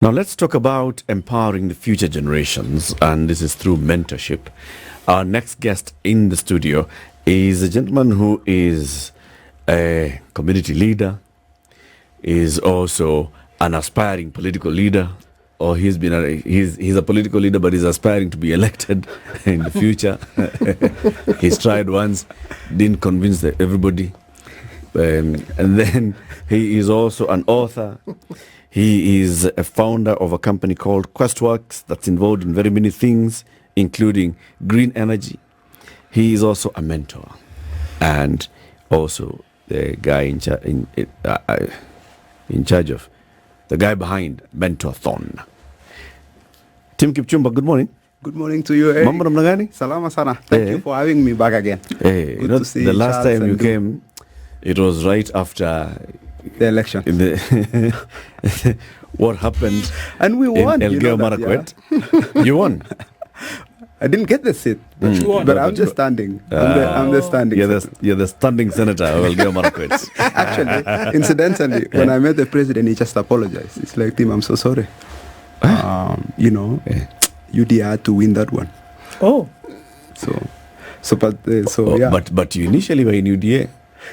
Now let's talk about empowering the future generations, and this is through mentorship. Our next guest in the studio is a gentleman who is a community leader, is also an aspiring political leader, or he's a political leader, but he's aspiring to be elected in the future. He's tried once, didn't convince everybody, and then he is also an author. He is a founder of a company called Questworks that's involved in very many things, including green energy. He is also a mentor, and also the guy in charge of the guy behind MENTORTHORN. Tim Kipchumba, good morning. Good morning to you, Eric. Mambo namna gani? Salama sana. Thank you for having me back again. Good to see the last time you came, it was right after the election. What happened? And we won. Elgeyo Marakwet. Yeah. You won. I didn't get the seat, but I'm just standing. I'm the standing. You're the standing senator of Elgeyo Marakwet. Actually, incidentally, when I met the president, he just apologized. It's like, Tim, I'm so sorry. UDA had to win that one. Oh, But you initially were in UDA.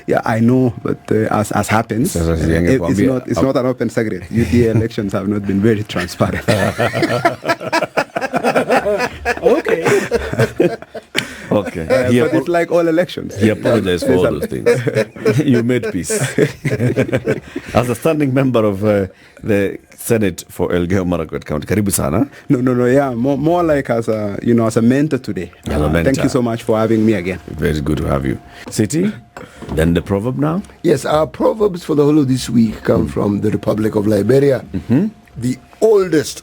Yeah, I know, but as happens, it's not an open secret. UDA elections have not been very transparent. Okay. But it's like all elections. He apologized for all those things. You made peace. As a standing member of the Senate for Elgeyo Marakwet County, karibu sana. No. Yeah, more like as a mentor today. As a mentor. Thank you so much for having me again. Very good to have you. City, then the proverb now. Yes, our proverbs for the whole of this week come from the Republic of Liberia, the oldest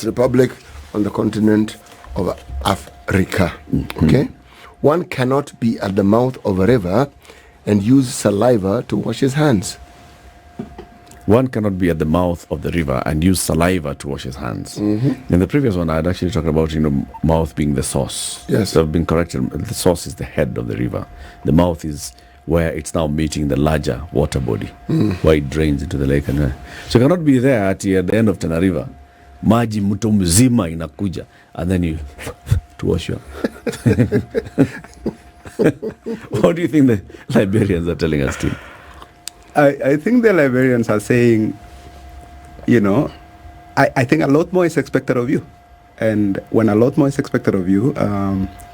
republic on the continent of Africa. Okay, one cannot be at the mouth of a river and use saliva to wash his hands. One cannot be at the mouth of the river and use saliva to wash his hands. In the previous one, I had actually talked about mouth being the source. Yes, so I've been corrected. The source is the head of the river. The mouth is where it's now meeting the larger water body, where it drains into the lake. So you cannot be there at the end of Tana River. Maji mto mzima inakuja, and then you to wash your. What do you think the Liberians are telling us to? I think the Liberians are saying, I think a lot more is expected of you. And when a lot more is expected of you,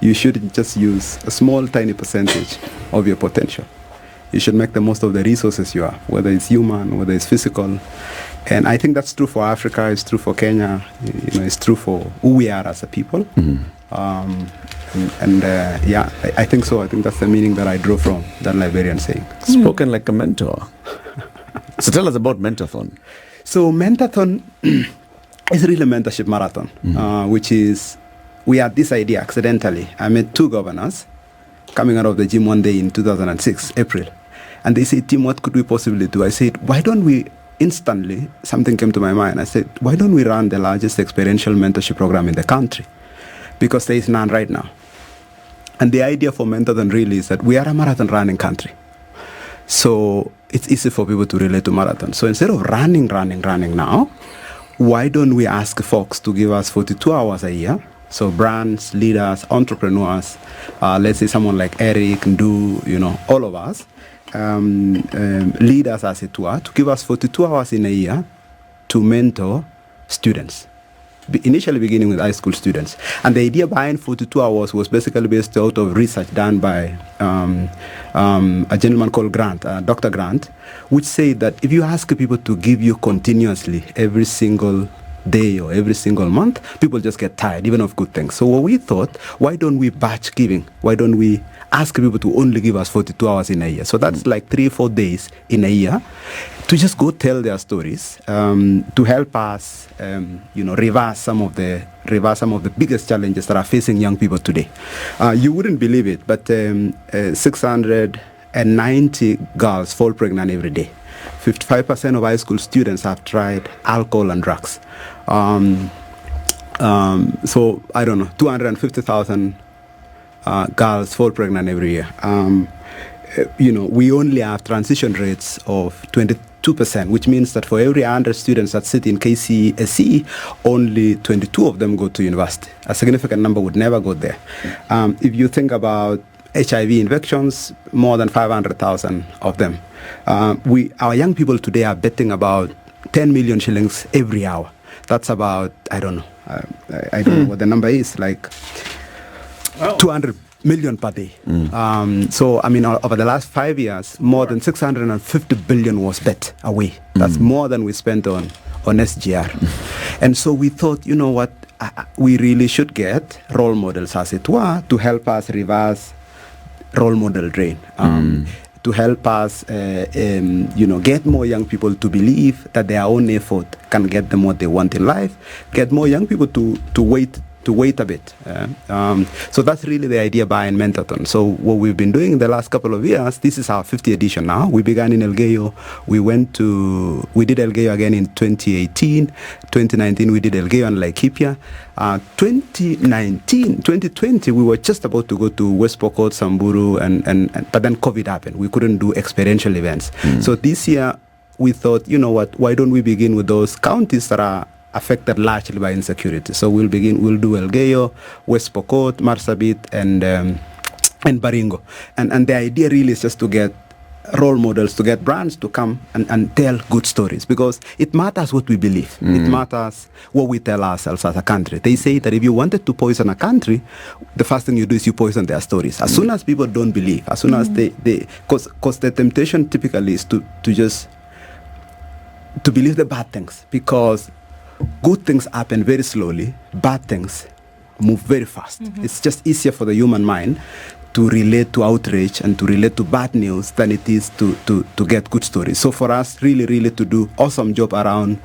you should just use a small, tiny percentage of your potential. You should make the most of the resources you have, whether it's human, whether it's physical. And I think that's true for Africa, it's true for Kenya, it's true for who we are as a people. I think so. I think that's the meaning that I drew from that Liberian saying. Spoken like a mentor. So tell us about MENTORTHORN. So MENTORTHORN is really a mentorship marathon, which is, we had this idea accidentally. I met two governors coming out of the gym one day in 2006, April. And they said, Tim, what could we possibly do? I said, why don't we, instantly, something came to my mind. I said, why don't we run the largest experiential mentorship program in the country? Because there is none right now. And the idea for MENTORTHORN really is that we are a marathon running country. So it's easy for people to relate to marathon. So instead of running now, why don't we ask folks to give us 42 hours a year? So brands, leaders, entrepreneurs, let's say someone like Eric, Ndu, all of us, leaders as it were, to give us 42 hours in a year to mentor students. Initially beginning with high school students. And the idea behind 42 hours was basically based out of research done by a gentleman called Grant, Dr. Grant, which said that if you ask people to give you continuously every single day or every single month, people just get tired, even of good things. So what we thought, why don't we batch giving? Why don't we ask people to only give us 42 hours in a year? So that's like 3-4 days in a year to just go tell their stories, to help us, reverse some of the biggest challenges that are facing young people today. You wouldn't believe it, but 690 girls fall pregnant every day. 55% of high school students have tried alcohol and drugs. So I don't know, 250,000 girls fall pregnant every year. We only have transition rates of 2%, which means that for every 100 students that sit in KCSE, only 22 of them go to university. A significant number would never go there. If you think about HIV infections, more than 500,000 of them. Our young people today are betting about 10 million shillings every hour. That's about, I don't know. I don't know what the number is, like 200 million per day. So, I mean, over the last 5 years, more than 650 billion was bet away. That's more than we spent on SGR. And so we thought, you know what, we really should get role models, as it were, to help us reverse role model drain. To help us, get more young people to believe that their own effort can get them what they want in life. Get more young people to wait a bit. So that's really the idea behind Mentorthorn. So what we've been doing in the last couple of years, this is our 50th edition now. We began in Elgeyo. We did Elgeyo again in 2018. 2019 we did Elgeyo and Laikipia. 2020 we were just about to go to West Pokot, Samburu, but then COVID happened. We couldn't do experiential events. So this year we thought, you know what, why don't we begin with those counties that are affected largely by insecurity. So we'll do Elgeyo, West Pokot, Marsabit, and Baringo. And the idea really is just to get role models, to get brands to come and tell good stories, because it matters what we believe. It matters what we tell ourselves as a country. They say that if you wanted to poison a country, the first thing you do is you poison their stories. As soon as people don't believe, as soon as because the temptation typically is to believe the bad things, because good things happen very slowly, bad things move very fast. It's just easier for the human mind to relate to outrage and to relate to bad news than it is to get good stories. So for us, really to do awesome job around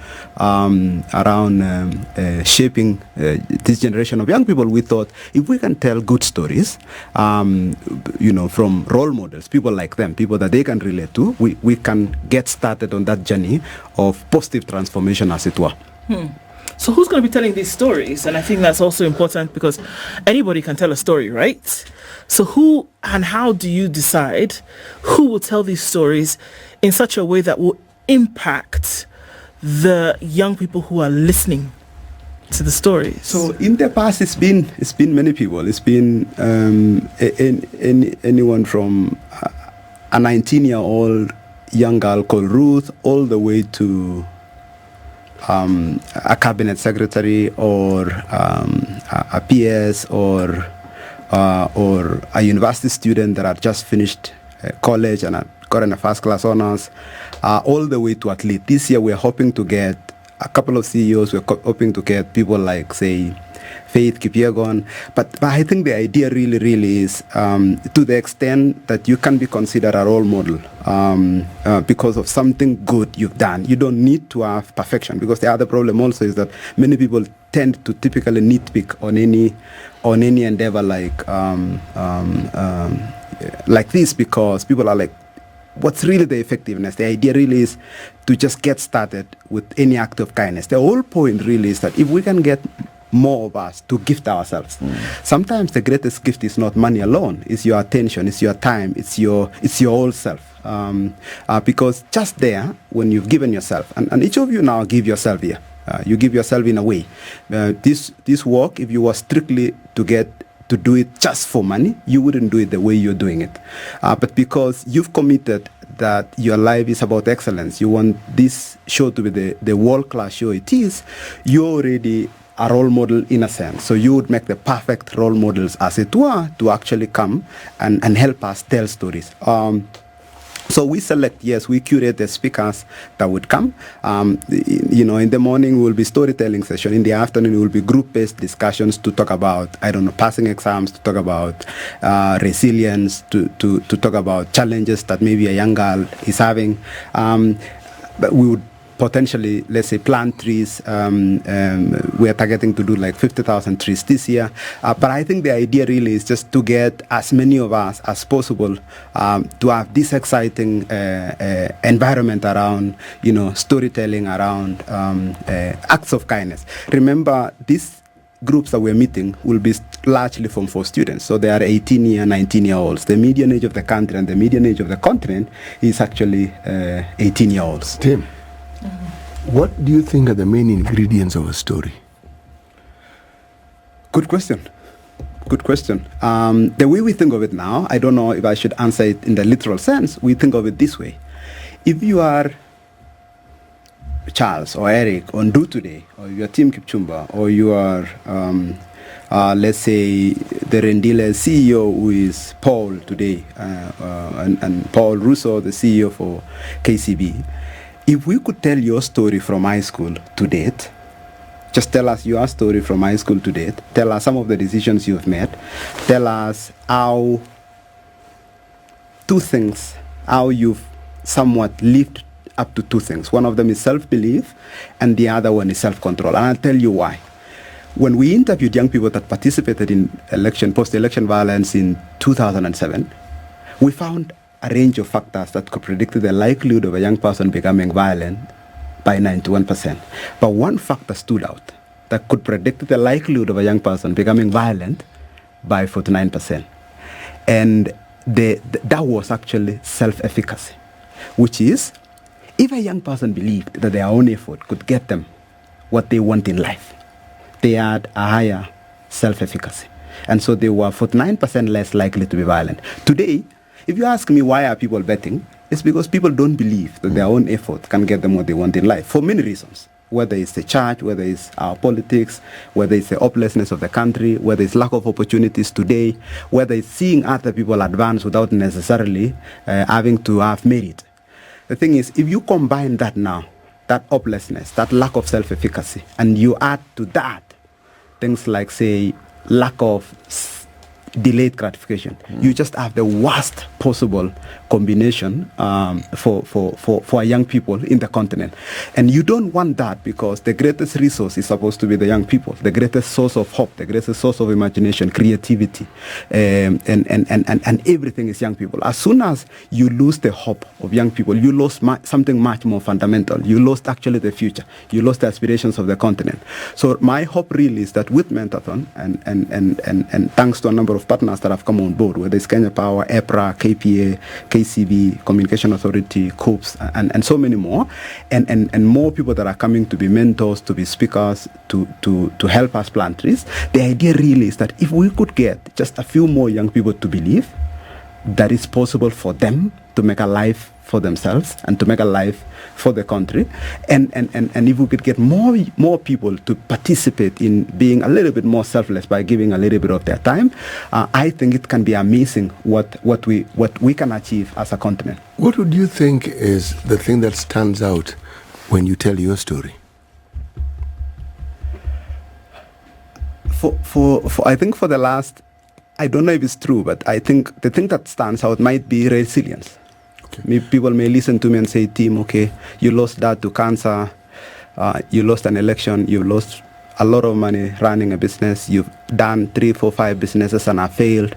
shaping this generation of young people, we thought if we can tell good stories, from role models, people like them, people that they can relate to, we can get started on that journey of positive transformation, as it were. So who's going to be telling these stories? And I think that's also important, because anybody can tell a story, right? So who and how do you decide who will tell these stories in such a way that will impact the young people who are listening to the stories? So in the past, it's been many people. It's been anyone from a 19-year-old young girl called Ruth all the way to a cabinet secretary, or a PS, or a university student that had just finished college and had gotten a first-class honors, all the way to athlete. This year we're hoping to get a couple of CEOs. We're hoping to get people like, say, Faith Kipchumba. But I think the idea really is to the extent that you can be considered a role model because of something good you've done. You don't need to have perfection, because the other problem also is that many people tend to typically nitpick on any endeavor like this, because people are like, what's really the effectiveness? The idea really is to just get started with any act of kindness. The whole point really is that if we can get more of us to gift ourselves. Sometimes the greatest gift is not money alone. It's your attention, it's your time, it's your whole self. Because just there, when you've given yourself, and each of you now give yourself here. You give yourself in a way. This work, if you were strictly to do it just for money, you wouldn't do it the way you're doing it. But because you've committed that your life is about excellence, you want this show to be the world-class show it is, you're already a role model in a sense. So you would make the perfect role models, as it were, to actually come and help us tell stories. So we curate the speakers that would come. In the morning will be storytelling session. In the afternoon will be group-based discussions to talk about, passing exams, to talk about resilience, to talk about challenges that maybe a young girl is having. But we would potentially, let's say, plant trees. We are targeting to do like 50,000 trees this year. But I think the idea really is just to get as many of us as possible to have this exciting environment around, storytelling, around acts of kindness. Remember, groups that we're meeting will be largely Form 4 students. So they are 18-year, 19-year-olds. The median age of the country and the median age of the continent is actually 18-year-olds. Tim, what do you think are the main ingredients of a story? Good question. Good question. The way we think of it now, I don't know if I should answer it in the literal sense. We think of it this way. If you are Charles or Eric on Do Today, or you are Team Kipchumba, or you are, let's say, the Rendile CEO who is Paul today, and Paul Russo, the CEO for KCB, if we could tell your story from high school to date, just tell us your story from high school to date, tell us some of the decisions you've made, tell us how you've somewhat lived up to two things. One of them is self-belief, and the other one is self-control. And I'll tell you why. When we interviewed young people that participated in post-election violence in 2007, we found a range of factors that could predict the likelihood of a young person becoming violent by 91%. But one factor stood out that could predict the likelihood of a young person becoming violent by 49%. And that was actually self-efficacy, which is, if a young person believed that their own effort could get them what they want in life, they had a higher self-efficacy. And so they were 49% less likely to be violent. Today, if you ask me why are people betting, it's because people don't believe that their own effort can get them what they want in life, for many reasons. Whether it's the church, whether it's our politics, whether it's the hopelessness of the country, whether it's lack of opportunities today, whether it's seeing other people advance without necessarily having to have merit. The thing is, if you combine that now, that hopelessness, that lack of self-efficacy, and you add to that things like, say, lack of delayed gratification, you just have the worst possible combination for young people in the continent. And you don't want that, because the greatest resource is supposed to be the young people, the greatest source of hope, the greatest source of imagination, creativity, and everything is young people. As soon as you lose the hope of young people, you lost something much more fundamental. You lost actually the future. You lost the aspirations of the continent. So my hope really is that with Mentorthorn, and thanks to a number of partners that have come on board, whether it's Kenya Power, EPRA, KPA, KCB, Communication Authority, COOPS, and so many more, and more people that are coming to be mentors, to be speakers, to help us plant trees. The idea really is that if we could get just a few more young people to believe that it's possible for them to make a life for themselves and to make a life for the country, and if we could get more people to participate in being a little bit more selfless by giving a little bit of their time, I think it can be amazing what we can achieve as a continent. What would you think is the thing that stands out when you tell your story? I think for the last, I don't know if it's true, but I think the thing that stands out might be resilience. Okay. People may listen to me and say, Tim, okay, you lost dad to cancer, you lost an election, you lost a lot of money running a business, you've done 3, 4, 5 businesses and have failed,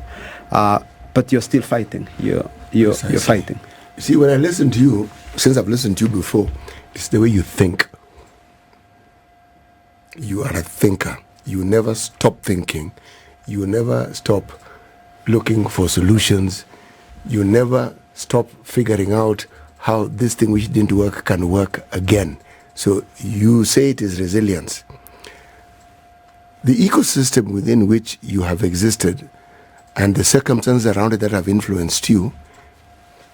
but you're still fighting. You're fighting. You see, when I listen to you, since I've listened to you before, it's the way you think. You are a thinker. You never stop thinking. You never stop looking for solutions. You never stop figuring out how this thing which didn't work can work again. So you say it is resilience. The ecosystem within which you have existed and the circumstances around it that have influenced you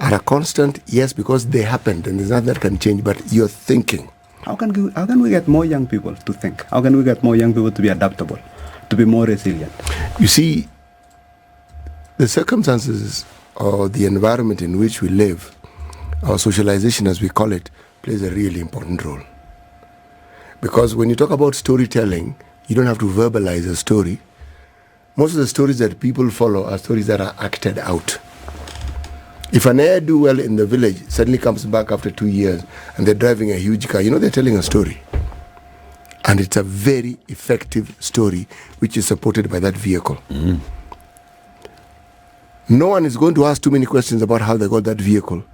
are a constant, yes, because they happened and there's nothing that can change, but you're thinking. How can we get more young people to think? How can we get more young people to be adaptable, to be more resilient? You see, the circumstances or the environment in which we live, our socialization as we call it, plays a really important role. Because when you talk about storytelling, you don't have to verbalize a story. Most of the stories that people follow are stories that are acted out. If an ne'er-do-well in the village suddenly comes back after 2 years and they're driving a huge car, they're telling a story. And it's a very effective story which is supported by that vehicle. Mm. No one is going to ask too many questions about how they got that vehicle,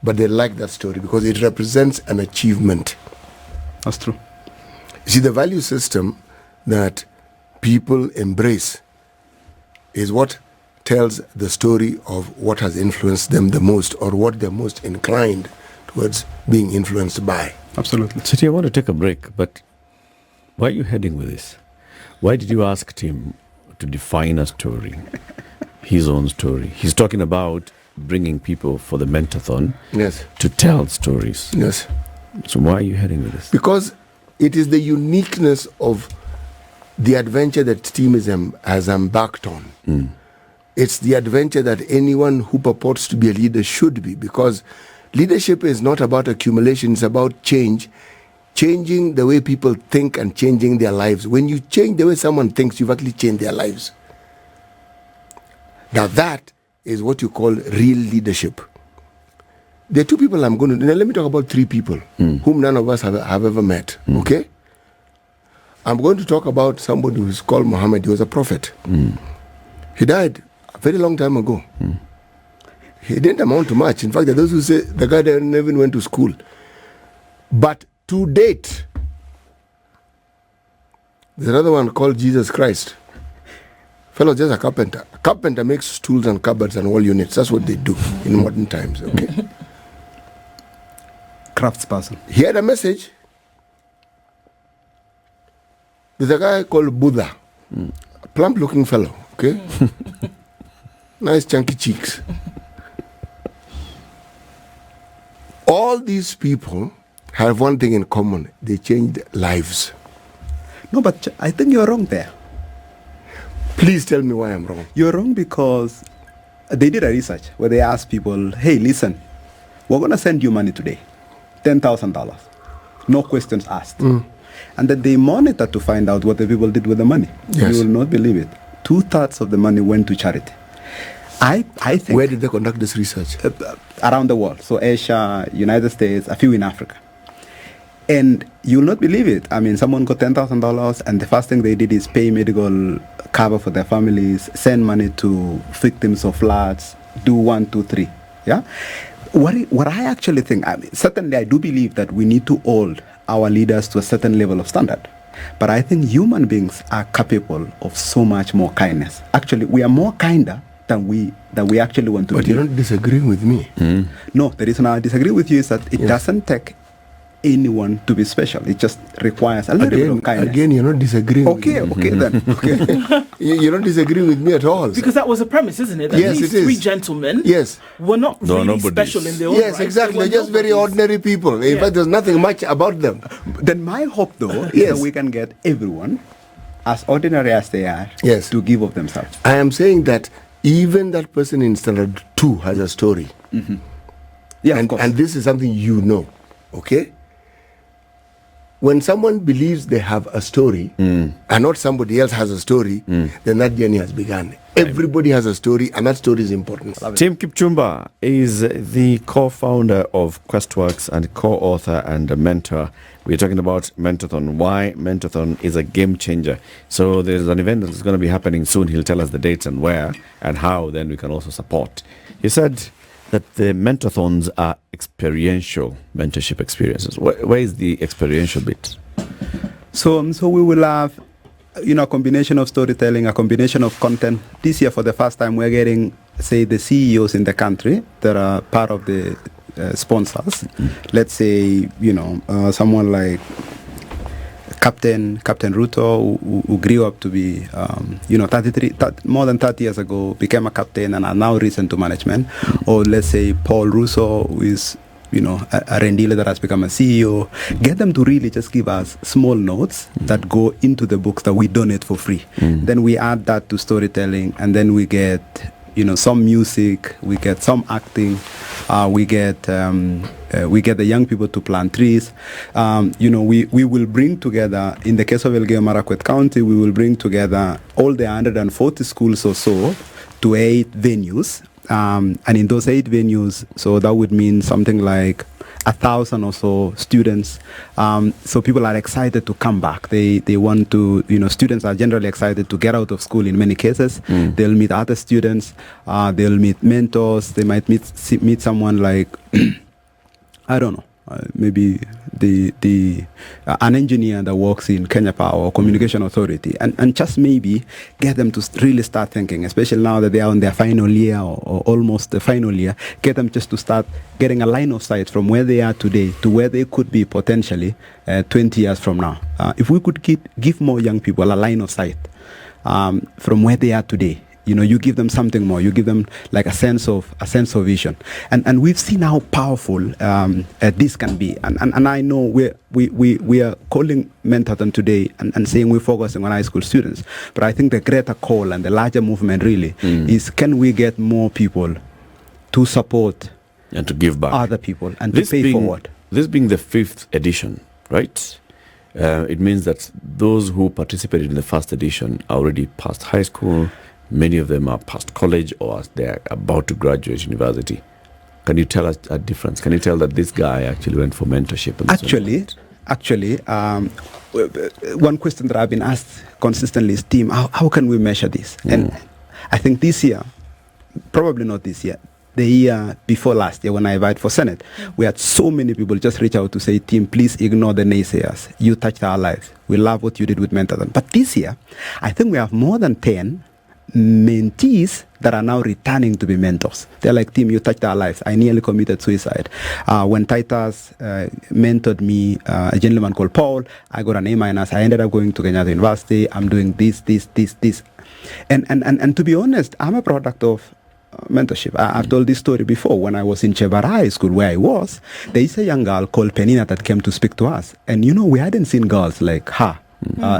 but they like that story because it represents an achievement. That's true. You see, the value system that people embrace is what tells the story of what has influenced them the most, or what they're most inclined towards being influenced by. Absolutely. Chiti, I want to take a break, but where are you heading with this? Why did you ask Tim to define a story, his own story? He's talking about bringing people for the Mentorthorn Yes. to tell stories. Yes. So why are you heading with this? Because it is the uniqueness of the adventure that Tim has embarked on. It's the adventure that anyone who purports to be a leader should be, because leadership is not about accumulation, it's about change. Changing the way people think and changing their lives. When you change the way someone thinks, you've actually changed their lives. Now that is what you call real leadership. There are two people I'm going to... Now let me talk about three people whom none of us have ever met, okay? I'm going to talk about somebody who's called Muhammad. He was a prophet. He died a very long time ago. He didn't amount to much. In fact, there are those who say the guy never even went to school. But to date, there's another one called Jesus Christ. Fellow, just a carpenter. A carpenter makes tools and cupboards and wall units. That's what they do in modern times, okay? Craftsperson. He had a message. There's a guy called Buddha. A plump-looking fellow, okay? Nice chunky cheeks. All these people have one thing in common. They changed lives. No, but I think you're wrong there. Please tell me why I'm wrong. You're wrong because they did a research where they asked people, hey, listen, we're going to send you money today, $10,000. No questions asked. And then they monitored to find out what the people did with the money. Yes. You will not believe it. 2/3 of the money went to charity. I think... Where did they conduct this research? Around the world. So Asia, United States, a few in Africa. And you'll not believe it. I mean, someone got $10,000 and the first thing they did is pay medical cover for their families, send money to victims of floods, do 1, 2, 3. Yeah? What I actually think, I mean, certainly I do believe that we need to hold our leaders to a certain level of standard. But I think human beings are capable of so much more kindness. Actually, we are more kinder than we actually want to be. But you're not disagreeing with me. No, the reason I disagree with you is that it doesn't take anyone to be special. It just requires a little bit of kindness. Again, you're not disagreeing with me. Okay then. Okay. You're not disagreeing with me at all. Because that was a premise, isn't it? That Yes, these it is. three gentlemen Yes. were not really nobody's. special in their own Yes, right. exactly. They They're were just very nobodies. ordinary people. In fact, there's nothing much about them. Then my hope, though, is Yes. that we can get everyone, as ordinary as they are, Yes. to give of themselves. I am saying that even that person in standard 2 has a story. Yeah, of and, course. and this is something you know, okay? When someone believes they have a story and not somebody else has a story, then that journey has begun. Everybody has a story, and that story is important. Tim Kipchumba is the co-founder of Questworks and co-author and a mentor. We're talking about Mentorthorn, why Mentorthorn is a game changer. So there's an event that's going to be happening soon. He'll tell us the dates and where and how then we can also support. He said that the Mentorthorns are experiential mentorship experiences. Where is the experiential bit? So we will have, a combination of storytelling, a combination of content. This year, for the first time, we're getting, say, the CEOs in the country that are part of the sponsors. Let's say, someone like Captain Ruto, who grew up to be, more than 30 years ago, became a captain and are now risen to management. Or let's say Paul Russo, who is, a Rendile that has become a CEO. Get them to really just give us small notes that go into the books that we donate for free. Then we add that to storytelling, and then we get, some music, we get some acting, we get the young people to plant trees. We will bring together, in the case of Elgeyo Marakwet County, we will bring together all the 140 schools or so to 8 venues. And in those 8 venues, so that would mean something like 1,000 or so students. So people are excited to come back. They want to, students are generally excited to get out of school in many cases. They'll meet other students. They'll meet mentors. They might meet someone like, I don't know. maybe an engineer that works in Kenya Power or Communication Authority, and just maybe get them to really start thinking, especially now that they are on their final year or almost the final year, get them just to start getting a line of sight from where they are today to where they could be potentially 20 years from now. If we could give more young people a line of sight from where they are today, you give them something more. You give them like a sense of vision, and we've seen how powerful this can be. And I know we are calling Mentorthorn today and saying we're focusing on high school students, but I think the greater call and the larger movement really is, can we get more people to support and to give back other people and to pay forward? This being the 5th edition, right? It means that those who participated in the first edition are already past high school. Many of them are past college or they're about to graduate university. Can you tell us a difference? Can you tell that this guy actually went for mentorship? Actually, one question that I've been asked consistently is, team, how can we measure this? And I think this year, probably not this year, the year before last year when I applied for Senate, we had so many people just reach out to say, team, please ignore the naysayers. You touched our lives. We love what you did with Mentorthorn. But this year, I think we have more than 10 mentees that are now returning to be mentors. They're like, team, you touched our lives. I nearly committed suicide. When Titus mentored me, a gentleman called Paul, I got an A-. I ended up going to Kenyatta University. I'm doing this. And to be honest, I'm a product of mentorship. I've told this story before. When I was in Chebara High School, where I was, there is a young girl called Penina that came to speak to us. And we hadn't seen girls like her.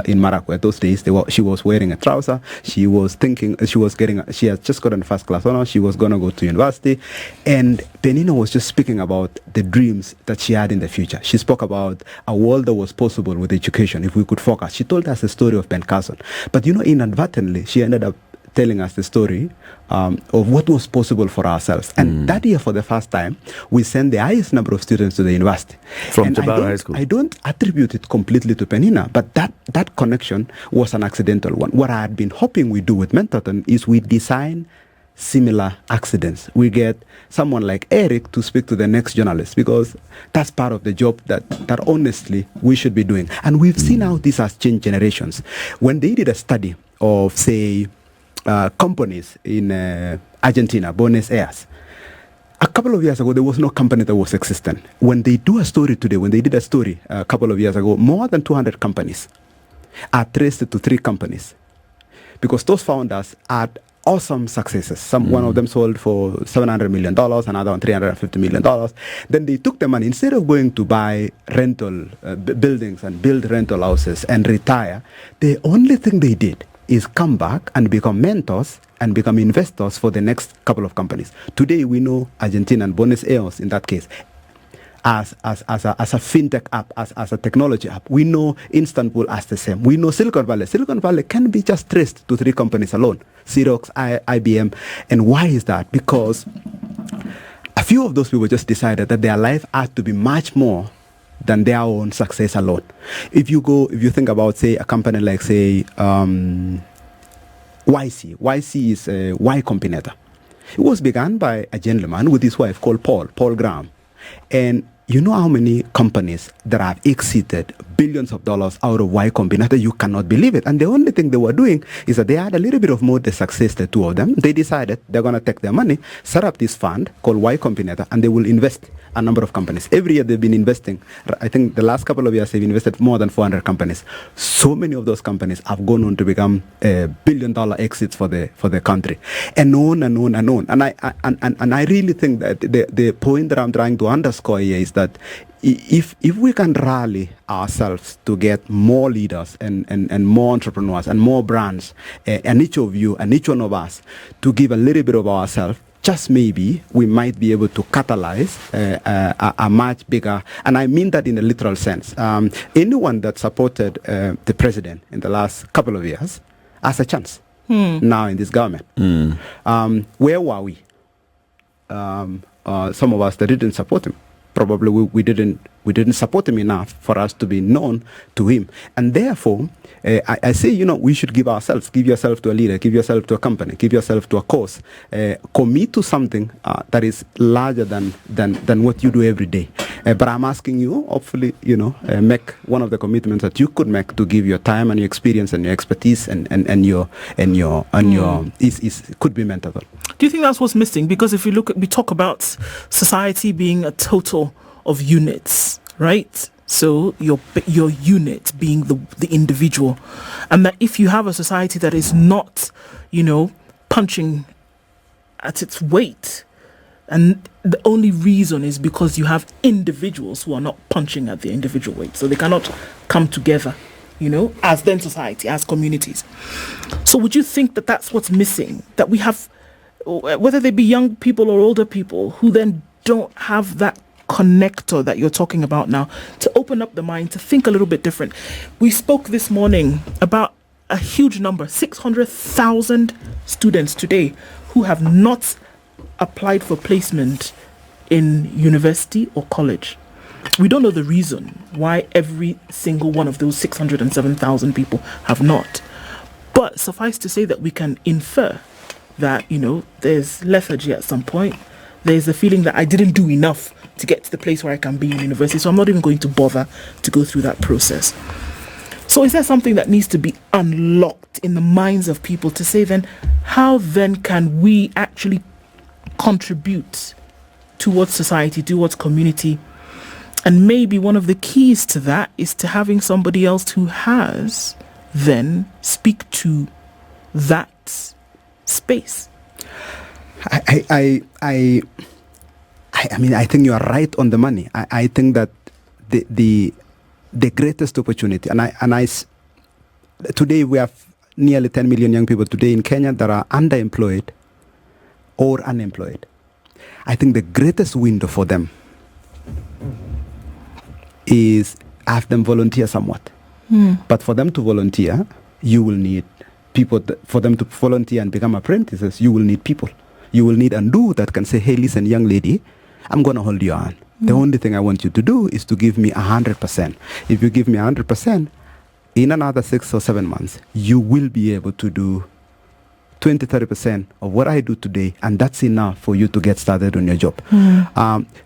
In Marakwet those days, she was wearing a trouser. She was thinking she had just gotten first class honor. She was gonna go to university, and Penina was just speaking about the dreams that she had in the future. She spoke about a world that was possible with education if we could focus. She told us the story of Ben Carson, but inadvertently she ended up telling us the story of what was possible for ourselves. And that year, for the first time, we sent the highest number of students to the university. From Chebara High School. I don't attribute it completely to Penina, but that connection was an accidental one. What I had been hoping we do with Mentorthorn is we design similar accidents. We get someone like Eric to speak to the next journalist, because that's part of the job that honestly we should be doing. And we've seen how this has changed generations. When they did a study of, say, companies in Argentina, Buenos Aires. A couple of years ago, there was no company that was existent. When they do a story today, when they did a story a couple of years ago, more than 200 companies are traced to 3 companies, because those founders had awesome successes. One of them sold for $700 million, another one $350 million. Then they took the money, instead of going to buy rental buildings and build rental houses and retire, the only thing they did is come back and become mentors and become investors for the next couple of companies. Today we know Argentina and Buenos Aires in that case as a fintech app, as a technology app. We know Istanbul as the same. We know Silicon Valley. Silicon Valley can be just traced to 3 companies alone: Xerox, IBM. And why is that? Because a few of those people just decided that their life had to be much more than their own success alone. If you think about, say, a company like, say, YC is a Y Combinator. It was begun by a gentleman with his wife called Paul Graham. And you know how many companies that have exited billions of dollars out of Y Combinator? You cannot believe it. And the only thing they were doing is that they had a little bit of more the success, the two of them. They decided they're going to take their money, set up this fund called Y Combinator, and they will invest a number of companies. Every year they've been investing. I think the last couple of years they've invested more than 400 companies. So many of those companies have gone on to become billion-dollar exits for the country, and on and on and on. And I really think that the point that I'm trying to underscore here is that if we can rally ourselves to get more leaders and more entrepreneurs and more brands, and each of you and each one of us to give a little bit of ourselves, just maybe we might be able to catalyze a much bigger, and I mean that in a literal sense. Anyone that supported the president in the last couple of years has a chance now in this government. Where were we? Some of us that didn't support him. Probably we didn't support him enough for us to be known to him. And therefore, I say, we should give ourselves. Give yourself to a leader. Give yourself to a company. Give yourself to a cause. Commit to something that is larger than what you do every day. But I'm asking you, hopefully, make one of the commitments that you could make to give your time and your experience and your expertise and your could be mentorship. Do you think that's what's missing? Because if we talk about society being a total of units, right? So your unit being the individual, and that if you have a society that is not, punching at its weight, and the only reason is because you have individuals who are not punching at the individual weight, so they cannot come together, as then society, as communities. So would you think that that's what's missing? That we have, whether they be young people or older people, who then don't have that connector that you're talking about now, to open up the mind, to think a little bit different. We spoke this morning about a huge number, 600,000 students today who have not applied for placement in university or college. We don't know the reason why every single one of those 607,000 people have not. But suffice to say that we can infer that, there's lethargy at some point. There's the feeling that I didn't do enough to get to the place where I can be in university, so I'm not even going to bother to go through that process. So is there something that needs to be unlocked in the minds of people to say then, how then can we actually contribute towards society, towards community? And maybe one of the keys to that is to having somebody else who has then speak to that space. I mean, I think you are right on the money. I think that the greatest opportunity, today we have nearly 10 million young people today in Kenya that are underemployed or unemployed. I think the greatest window for them is have them volunteer somewhat. But for them to volunteer, you will need people. For them to volunteer and become apprentices, you will need people. You will need Andu that can say, hey, listen, young lady, I'm going to hold your hand. The only thing I want you to do is to give me 100%. If you give me 100%, in another 6 or 7 months, you will be able to do 20-30% of what I do today, and that's enough for you to get started on your job.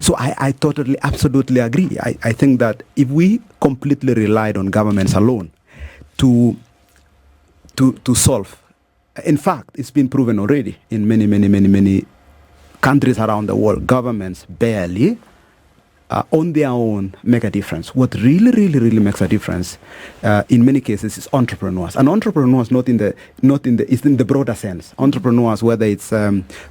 So I totally, absolutely agree. I think that if we completely relied on governments alone to solve, in fact, it's been proven already in many countries around the world, governments barely on their own make a difference. What really makes a difference in many cases is entrepreneurs. And entrepreneurs it's in the broader sense. Entrepreneurs, whether it's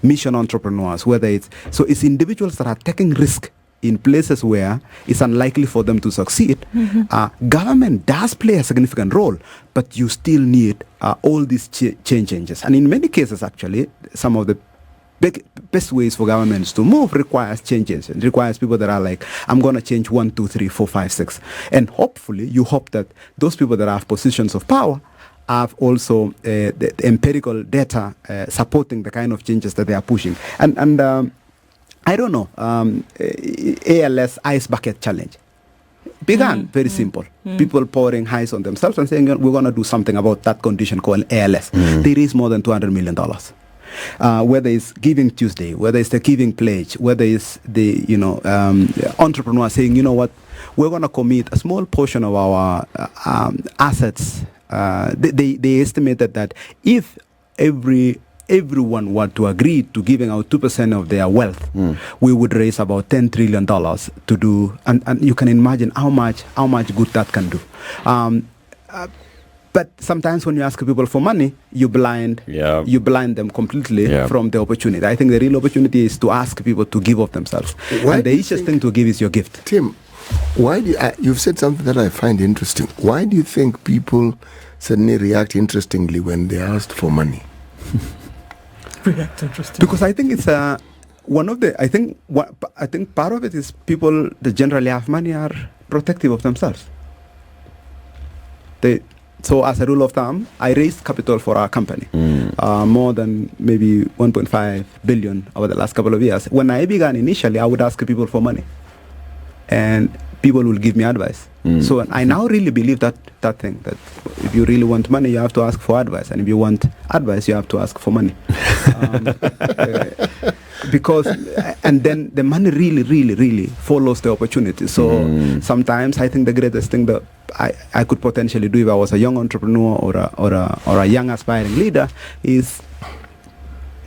mission entrepreneurs, it's individuals that are taking risk in places where it's unlikely for them to succeed. Government does play a significant role, but you still need all these changes. And in many cases, actually, some of the best ways for governments to move requires changes. It requires people that are like, I'm going to change 1, 2, 3, 4, 5, 6. And hopefully, you hope that those people that have positions of power have also the empirical data supporting the kind of changes that they are pushing. And I don't know, ALS Ice Bucket Challenge began very simple. People pouring ice on themselves and saying, we're going to do something about that condition called ALS. They raised more than $200 million. Whether it's Giving Tuesday, whether it's the Giving Pledge, whether it's the entrepreneur saying, you know what, we're going to commit a small portion of our assets. They estimated that if everyone were to agree to giving out 2% of their wealth, we would raise about $10 trillion to do, and you can imagine how much good that can do. But sometimes when you ask people for money, you blind them completely from the opportunity. I think the real opportunity is to ask people to give of themselves. And the easiest thing to give is your gift. Tim, why do you've said something that I find interesting. Why do you think people suddenly react interestingly when they asked for money? React interesting. Because I think it's one of the. I think part of it is people that generally have money are protective of themselves. So as a rule of thumb, I raised capital for our company, more than maybe 1.5 billion over the last couple of years. When I began initially, I would ask people for money, and people will give me advice. So I now really believe that thing, that if you really want money, you have to ask for advice, and if you want advice, you have to ask for money. because and then the money really follows the opportunity. So sometimes I think the greatest thing that I could potentially do if I was a young entrepreneur or a young aspiring leader is,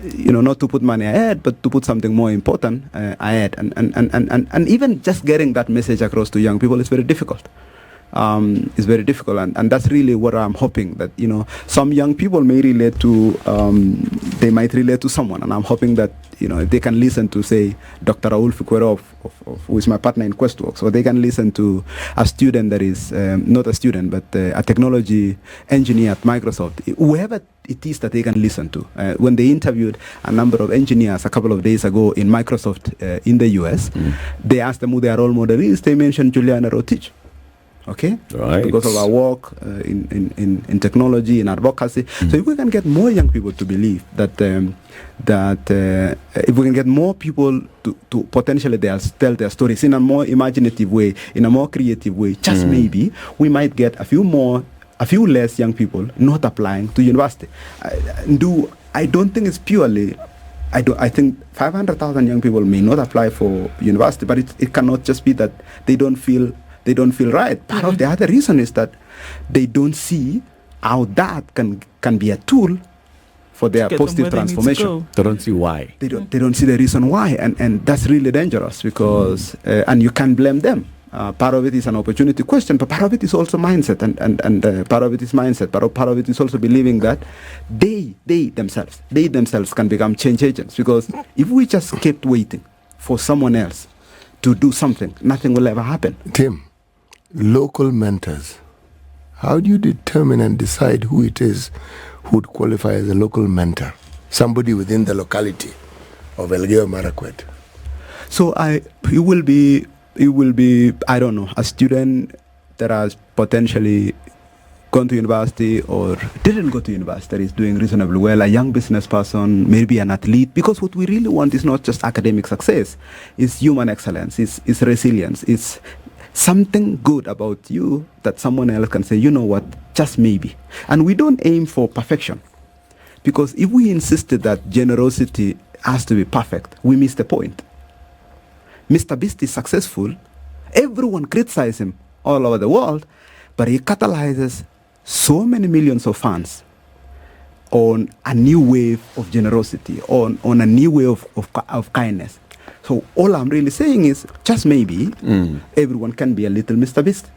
not to put money ahead, but to put something more important ahead. And even just getting that message across to young people is very difficult. It's very difficult, and that's really what I'm hoping, that some young people may relate to, they might relate to someone, and I'm hoping that if they can listen to, say, Dr. Raul Fuquero, who is my partner in Questworks, or they can listen to a student that is not a student but a technology engineer at Microsoft, whoever it is that they can listen to. When they interviewed a number of engineers a couple of days ago in Microsoft in the US, they asked them who their role model is. They mentioned Juliana Rotich. Okay, right. Because of our work in technology, in advocacy. So if we can get more young people to believe that if we can get more people to potentially tell their stories in a more imaginative way, in a more creative way, just maybe we might get a few less young people not applying to university. I don't think it's purely. I think 500,000 young people may not apply for university, but it cannot just be that they don't feel right. Part of the other reason is that they don't see how that can be a tool for their positive transformation. They don't see why. They don't see the reason why, and that's really dangerous because and you can't blame them. Part of it is an opportunity question, but part of it is also mindset, and part of it is mindset. But part of it is also believing that they themselves can become change agents. Because if we just kept waiting for someone else to do something, nothing will ever happen. Tim, local mentors. How do you determine and decide who it is who would qualify as a local mentor? Somebody within the locality of Elgeyo Marakwet. So it will be I don't know, a student that has potentially gone to university or didn't go to university that is doing reasonably well, a young business person, maybe an athlete, because what we really want is not just academic success, it's human excellence, it's resilience, it's something good about you that someone else can say, you know what, just maybe. And we don't aim for perfection, because if we insisted that generosity has to be perfect, we miss the point. Mr. Beast is successful, everyone criticizes him all over the world, but he catalyzes so many millions of fans on a new wave of generosity, on a new way of kindness. So all I'm really saying is, just maybe, everyone can be a little Mr. Beast.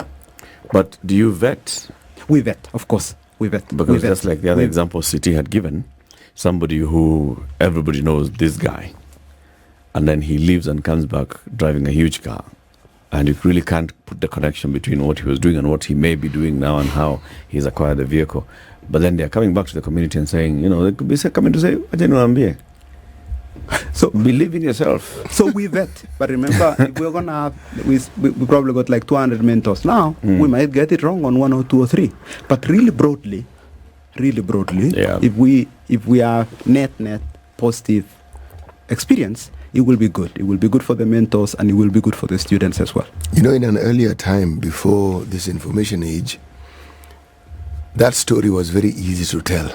But do you vet? We vet, of course. We vet. Because just like the other example City had given, somebody who everybody knows this guy, and then he leaves and comes back driving a huge car. And you really can't put the connection between what he was doing and what he may be doing now and how he's acquired the vehicle. But then they're coming back to the community and saying, they could be coming to say, so believe in yourself. So we vet. But remember, if we're going to have, we probably got like 200 mentors now, we might get it wrong on 1 or 2 or 3. But really broadly, if we have net positive experience, it will be good. It will be good for the mentors, and it will be good for the students as well. In an earlier time, before this information age, that story was very easy to tell.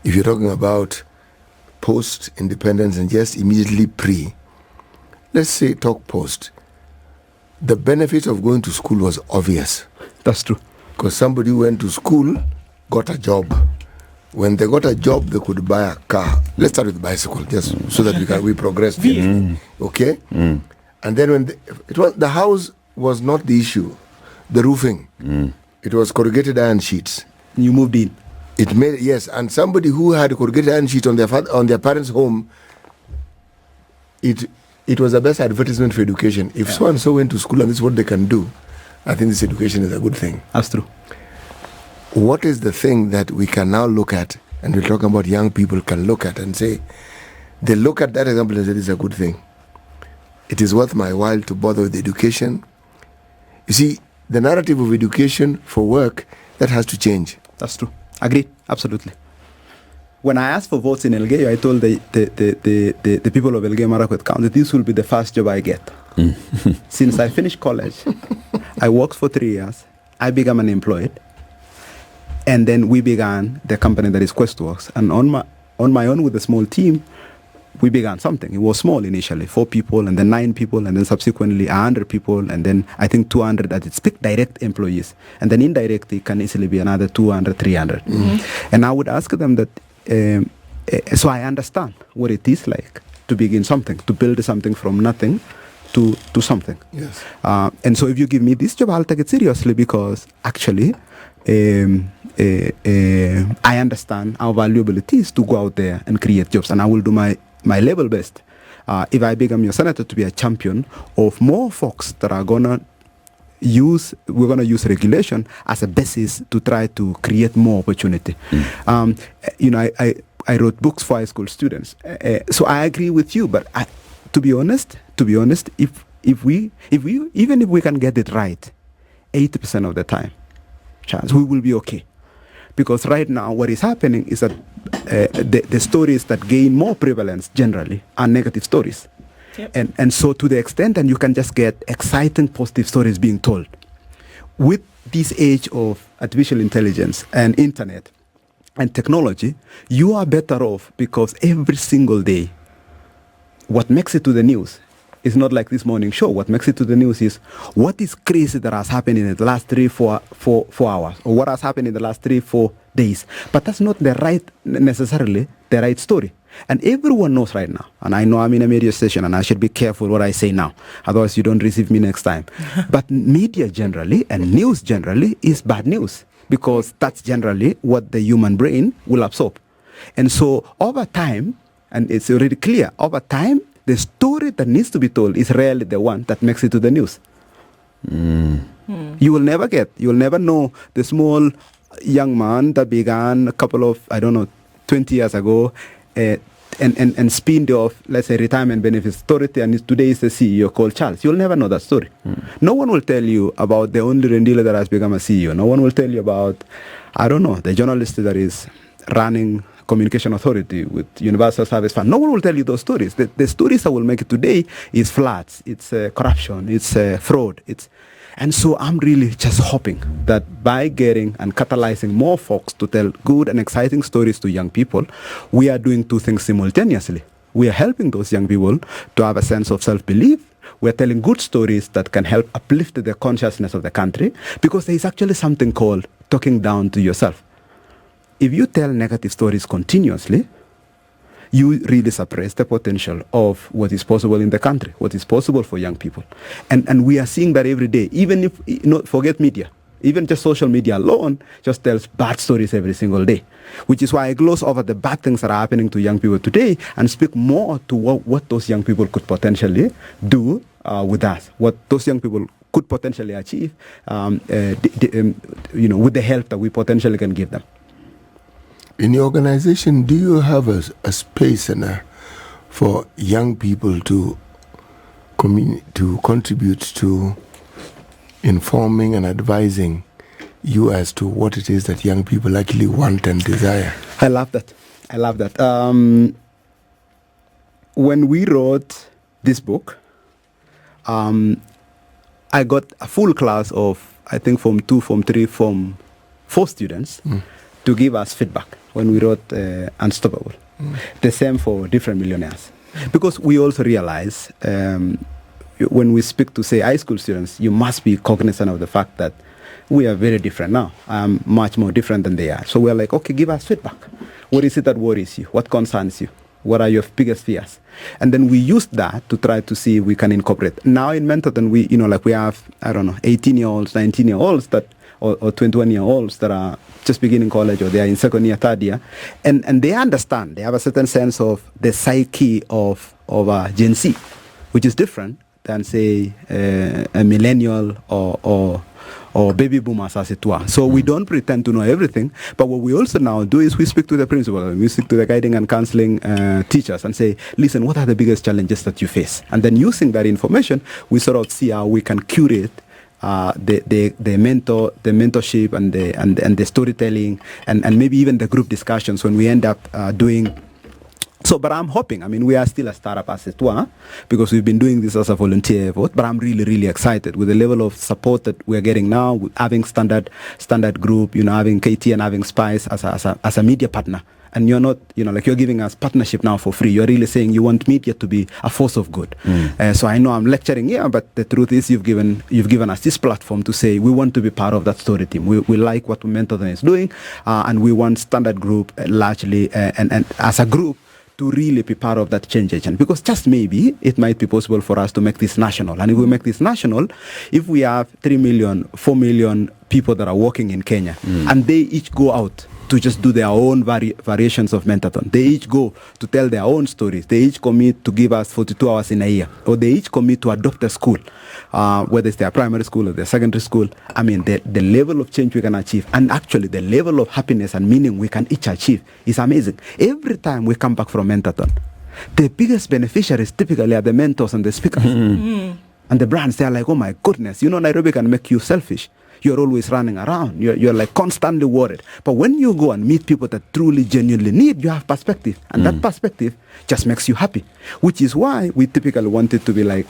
If you're talking about post-independence and just immediately let's say talk post, the benefit of going to school was obvious. That's true. Because somebody who went to school got a job. When they got a job, they could buy a car. Let's start with bicycle, just so that we progress. Okay? And then when the house was not the issue, the roofing. It was corrugated iron sheets. You moved in. It made, yes, and somebody who had corrugated iron sheets on their parents' home, it was the best advertisement for education. If so and so went to school and this is what they can do, I think this education is a good thing. That's true. What is the thing that we can now look at, and we're talking about young people can look at and say, they look at that example and say, this is a good thing. It is worth my while to bother with education. You see, the narrative of education for work, that has to change. That's true. Agreed. Absolutely. When I asked for votes in Elgeyo, I told the people of Elgeyo Marakwet County, this will be the first job I get. Since I finished college, I worked for 3 years. I became unemployed. And then we began the company that is Questworks. And on my own with a small team, we began something. It was small initially, 4 people, and then 9 people, and then subsequently 100 people, and then I think 200 at its peak direct employees. And then indirect, it can easily be another 200, 300. And I would ask them that, so I understand what it is like to begin something, to build something from nothing to something. Yes. And so if you give me this job, I'll take it seriously because actually, I understand how valuable it is to go out there and create jobs, and I will do my level best. If I become your senator, to be a champion of more folks that are we're gonna use regulation as a basis to try to create more opportunity. I wrote books for high school students, so I agree with you. But to be honest, if we can get it right, 80% of the time, chance we will be okay. Because right now, what is happening is that the stories that gain more prevalence generally are negative stories. Yep. And so to the extent that you can just get exciting positive stories being told, with this age of artificial intelligence and internet and technology, you are better off because every single day, what makes it to the news is not like this morning show. What makes it to the news is what is crazy that has happened in the last 3-4 hours, or what has happened in the last 3-4 days. But that's not necessarily the right story. And everyone knows right now, and I know I'm in a media station and I should be careful what I say now, otherwise you don't receive me next time. But media generally and news generally is bad news, because that's generally what the human brain will absorb. And so over time, and it's already clear, over time, the story that needs to be told is rarely the one that makes it to the news. You will never know the small young man that began a couple of, 20 years ago, and spinned off, let's say, retirement benefits authority, and today is the CEO called Charles. You'll never know that story. No one will tell you about the only dealer that has become a CEO. No one will tell you about, the journalist that is running Communication Authority with Universal Service Fund. No one will tell you those stories. The stories that will make it today is floods, it's corruption, it's fraud. And so I'm really just hoping that by getting and catalyzing more folks to tell good and exciting stories to young people, we are doing 2 things simultaneously. We are helping those young people to have a sense of self-belief. We are telling good stories that can help uplift the consciousness of the country, because there is actually something called talking down to yourself. If you tell negative stories continuously, you really suppress the potential of what is possible in the country, what is possible for young people. And we are seeing that every day. Even if, forget media, even just social media alone just tells bad stories every single day, which is why I gloss over the bad things that are happening to young people today and speak more to what those young people could potentially do with us, what those young people could potentially achieve, with the help that we potentially can give them. In your organization, do you have a space for young people to contribute to informing and advising you as to what it is that young people actually want and desire? I love that. When we wrote this book, I got a full class of, I think, Form 2, Form 3, Form 4 students to give us feedback when we wrote Unstoppable. The same for Different Millionaires. Because we also realize when we speak to, say, high school students, you must be cognizant of the fact that we are very different now. Much more different than they are. So we're like, okay, give us feedback. What is it that worries you? What concerns you? What are your biggest fears? And then we use that to try to see if we can incorporate. Now in Mentorthorn, we have, 18-year-olds, 19-year-olds that, or 21-year-olds that are just beginning college, or they are in second year, third year, and they understand. They have a certain sense of the psyche of Gen Z, which is different than, say, a millennial or baby boomers, as it were. So we don't pretend to know everything, but what we also now do is we speak to the principal, we speak to the guiding and counseling teachers and say, listen, what are the biggest challenges that you face? And then using that information, we sort of see how we can curate the mentorship and the storytelling and maybe even the group discussions when we end up doing So, but I'm hoping, I mean, we are still a startup as it were, because we've been doing this as a volunteer effort, but I'm really, really excited with the level of support that we're getting now, with having Standard Group, having KT and having Spice as a media partner. And you're not, like you're giving us partnership now for free. You're really saying you want media to be a force of good. So I know I'm lecturing here, but the truth is you've given us this platform to say we want to be part of that story team. We like what Mentorthorn is doing, and we want Standard Group largely and as a group to really be part of that change agent, because just maybe it might be possible for us to make this national. And if we make this national, if we have 3 million, 4 million people that are working in Kenya, and they each go out to just do their own variations of Mentorthorn. They each go to tell their own stories. They each commit to give us 42 hours in a year, or they each commit to adopt a school, whether it's their primary school or their secondary school. I mean, the level of change we can achieve, and actually the level of happiness and meaning we can each achieve is amazing. Every time we come back from Mentorthorn, the biggest beneficiaries typically are the mentors and the speakers. And the brands, they're like, oh my goodness, Nairobi can make you selfish. You're always running around. You're like constantly worried. But when you go and meet people that truly, genuinely need, you have perspective. And that perspective just makes you happy, which is why we typically want it to be like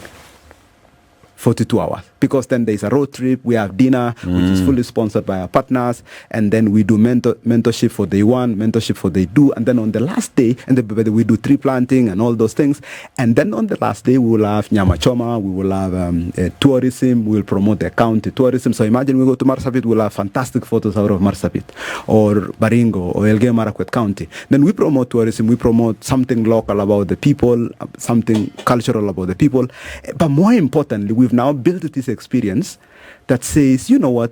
42 hours. Because then there's a road trip, we have dinner, which is fully sponsored by our partners, and then we do mentorship for day one, mentorship for day two, and then on the last day, we do tree planting and all those things. And then on the last day, we will have Nyama Choma, we will have tourism, we will promote the county tourism. So imagine we go to Marsabit, we'll have fantastic photos out of Marsabit, or Baringo, or Elgeyo Marakwet County. Then we promote tourism, we promote something local about the people, something cultural about the people. But more importantly, we've now built this experience that says, you know what,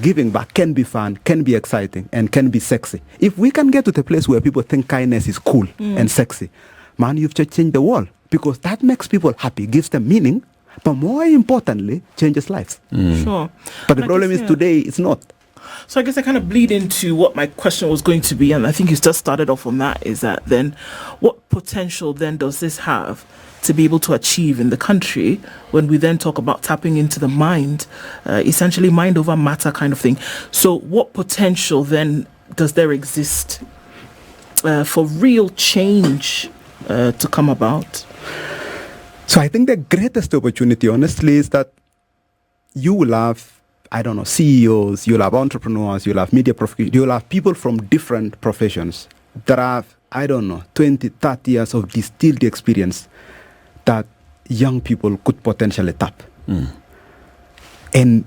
giving back can be fun, can be exciting, and can be sexy. If we can get to the place where people think kindness is cool and sexy, man, you've just changed the world, because that makes people happy, gives them meaning, but more importantly, changes lives. Sure. But the problem is today it's not. So I guess I kind of bleed into what my question was going to be, and I think you just started off on that, is that then what potential then does this have to be able to achieve in the country when we then talk about tapping into the mind, essentially mind over matter kind of thing. So what potential then does there exist for real change to come about? So I think the greatest opportunity, honestly, is that you will have, CEOs, you'll have entrepreneurs, you'll have media professionals, you'll have people from different professions that have, 20, 30 years of distilled experience that young people could potentially tap. And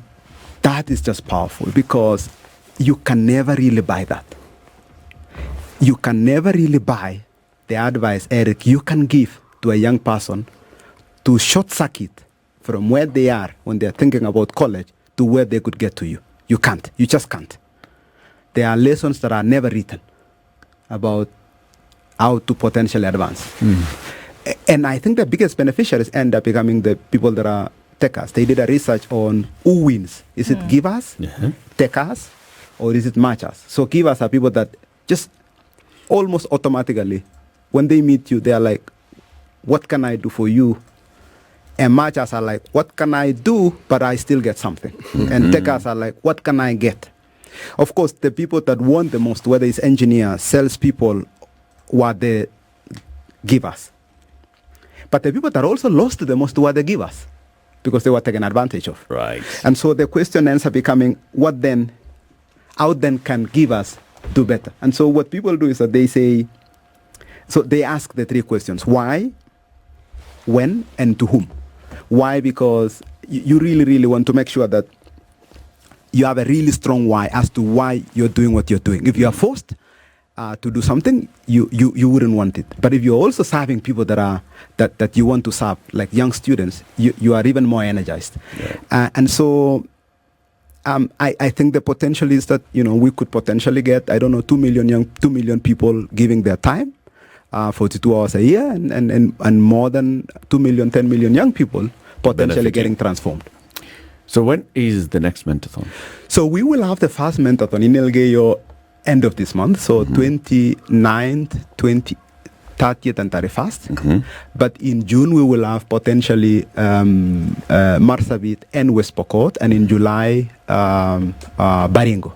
that is just powerful, because you can never really buy that. You can never really buy the advice, Eric, you can give to a young person to short circuit from where they are when they're thinking about college to where they could get to you. You can't. You just can't. There are lessons that are never written about how to potentially advance. And I think the biggest beneficiaries end up becoming the people that are takers. They did a research on who wins. Is it givers, takers, or is it matchers? So givers are people that just almost automatically, when they meet you, they are like, what can I do for you? And matchers are like, what can I do, but I still get something? And takers are like, what can I get? Of course, the people that want the most, whether it's engineers, salespeople, were the givers. But the people that also lost the most were the givers, because they were taken advantage of. Right. And so the question ends up becoming, how then can givers do better? And so what people do is that they ask the three questions: why, when, and to whom. Why? Because you really, really want to make sure that you have a really strong why as to why you're doing what you're doing. If you are forced to do something, you wouldn't want it. But if you're also serving people that you want to serve, like young students, you are even more energized. Yeah. And so I think the potential is that we could potentially get 2 million people giving their time, 42 hours a year, and more than 2 million, 10 million young people potentially getting transformed. So when is the next Mentorthorn? So we will have the first Mentorthorn in Elgeyo end of this month, so 29th, 30th and 31st. But in June we will have potentially Marsabit and West Pokot, and in July Baringo.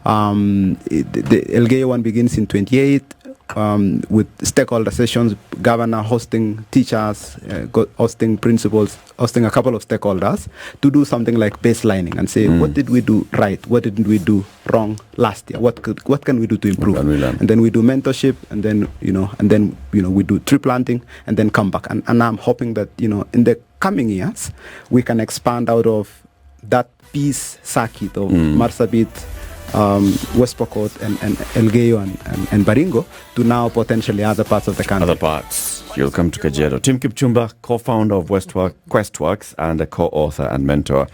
The Elgeyo one begins in 28, with stakeholder sessions, governor hosting teachers, hosting principals, hosting a couple of stakeholders to do something like baselining and say, what did we do right? What didn't we do wrong last year? What can we do to improve? And then we do mentorship, and then we do tree planting, and then come back. And I'm hoping that in the coming years we can expand out of that peace circuit of Marsabit, West Pokot, and Elgeyo and Baringo to now potentially other parts of the country. Other parts. You'll come to Kajiado. Tim Kipchumba, co-founder of Questworks and a co-author and mentor,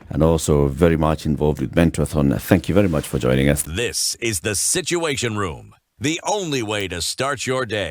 and also very much involved with MENTORTHORN. Thank you very much for joining us. This is The Situation Room, the only way to start your day.